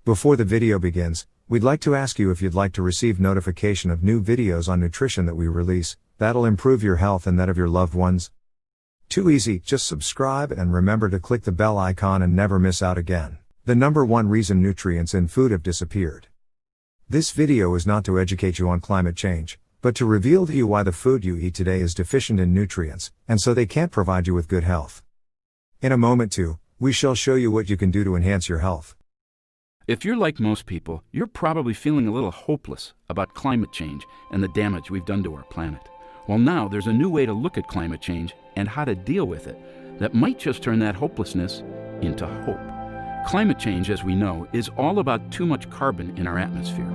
Before the video begins, we'd like to ask you if you'd like to receive notification of new videos on nutrition that we release, that'll improve your health and that of your loved ones. Too easy, just subscribe and remember to click the bell icon and never miss out again. The number one reason nutrients in food have disappeared. This video is not to educate you on climate change, but to reveal to you why the food you eat today is deficient in nutrients, and so they can't provide you with good health. In a moment too, we shall show you what you can do to enhance your health. If you're like most people, you're probably feeling a little hopeless about climate change and the damage we've done to our planet. Well, now there's a new way to look at climate change and how to deal with it that might just turn that hopelessness into hope. Climate change, as we know, is all about too much carbon in our atmosphere.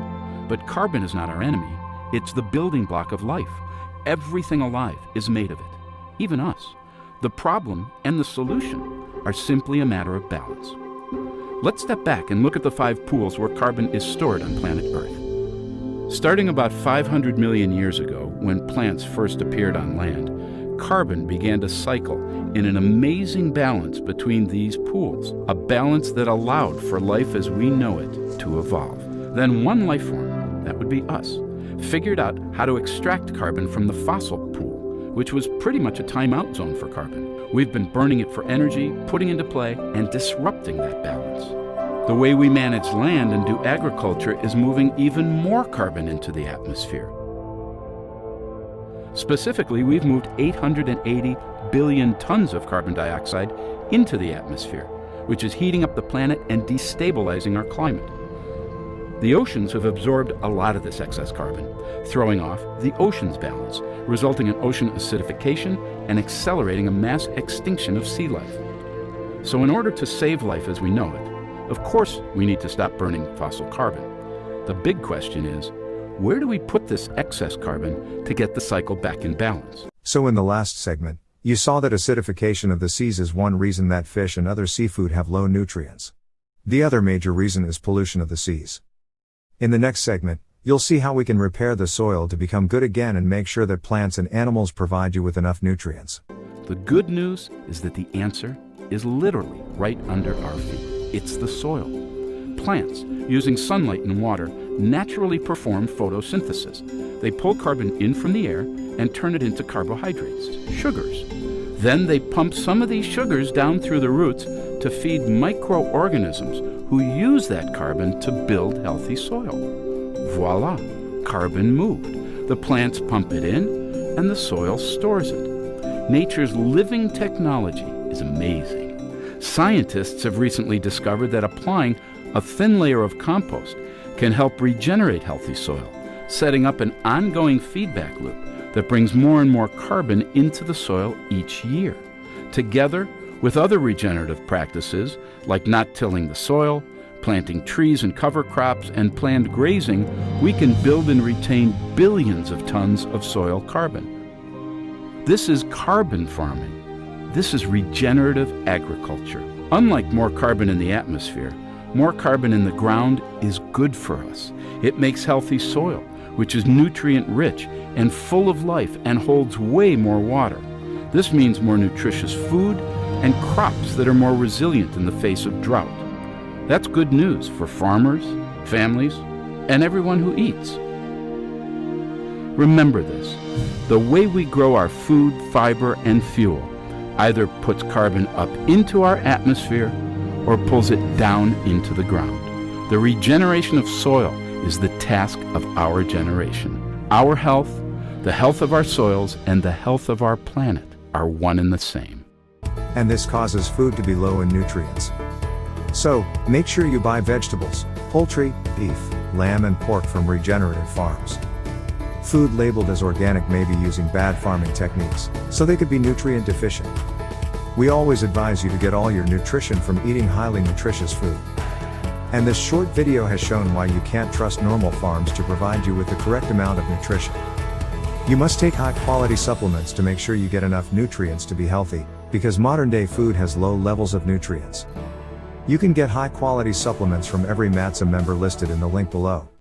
But carbon is not our enemy. It's the building block of life. Everything alive is made of it, even us. The problem and the solution are simply a matter of balance. Let's step back and look at the 5 pools where carbon is stored on planet Earth. Starting about 500 million years ago, when plants first appeared on land, carbon began to cycle in an amazing balance between these pools, a balance that allowed for life as we know it to evolve. Then one life form, that would be us, figured out how to extract carbon from the fossil pool, which was pretty much a timeout zone for carbon. We've been burning it for energy, putting into play, and disrupting that balance. The way we manage land and do agriculture is moving even more carbon into the atmosphere. Specifically, we've moved 880 billion tons of carbon dioxide into the atmosphere, which is heating up the planet and destabilizing our climate. The oceans have absorbed a lot of this excess carbon, throwing off the ocean's balance, resulting in ocean acidification and accelerating a mass extinction of sea life. So in order to save life as we know it, of course we need to stop burning fossil carbon. The big question is, where do we put this excess carbon to get the cycle back in balance? So in the last segment, you saw that acidification of the seas is one reason that fish and other seafood have low nutrients. The other major reason is pollution of the seas. In the next segment, you'll see how we can repair the soil to become good again and make sure that plants and animals provide you with enough nutrients. The good news is that the answer is literally right under our feet. It's the soil. Plants, using sunlight and water, naturally perform photosynthesis. They pull carbon in from the air and turn it into carbohydrates, sugars. Then they pump some of these sugars down through the roots to feed microorganisms who use that carbon to build healthy soil. Voila, carbon moved. The plants pump it in, and the soil stores it. Nature's living technology is amazing. Scientists have recently discovered that applying a thin layer of compost can help regenerate healthy soil, setting up an ongoing feedback loop that brings more and more carbon into the soil each year. Together with other regenerative practices like not tilling the soil, planting trees and cover crops, and planned grazing, we can build and retain billions of tons of soil carbon. This is carbon farming. This is regenerative agriculture. Unlike more carbon in the atmosphere, more carbon in the ground is good for us. It makes healthy soil, which is nutrient-rich and full of life and holds way more water. This means more nutritious food and crops that are more resilient in the face of drought. That's good news for farmers, families, and everyone who eats. Remember this, the way we grow our food, fiber, and fuel either puts carbon up into our atmosphere or pulls it down into the ground. The regeneration of soil is the task of our generation. Our health, the health of our soils, and the health of our planet are one and the same. And this causes food to be low in nutrients. So, make sure you buy vegetables, poultry, beef, lamb and pork from regenerative farms. Food labeled as organic may be using bad farming techniques, so they could be nutrient deficient. We always advise you to get all your nutrition from eating highly nutritious food. And this short video has shown why you can't trust normal farms to provide you with the correct amount of nutrition. You must take high-quality supplements to make sure you get enough nutrients to be healthy, because modern-day food has low levels of nutrients. You can get high-quality supplements from every MATSA member listed in the link below.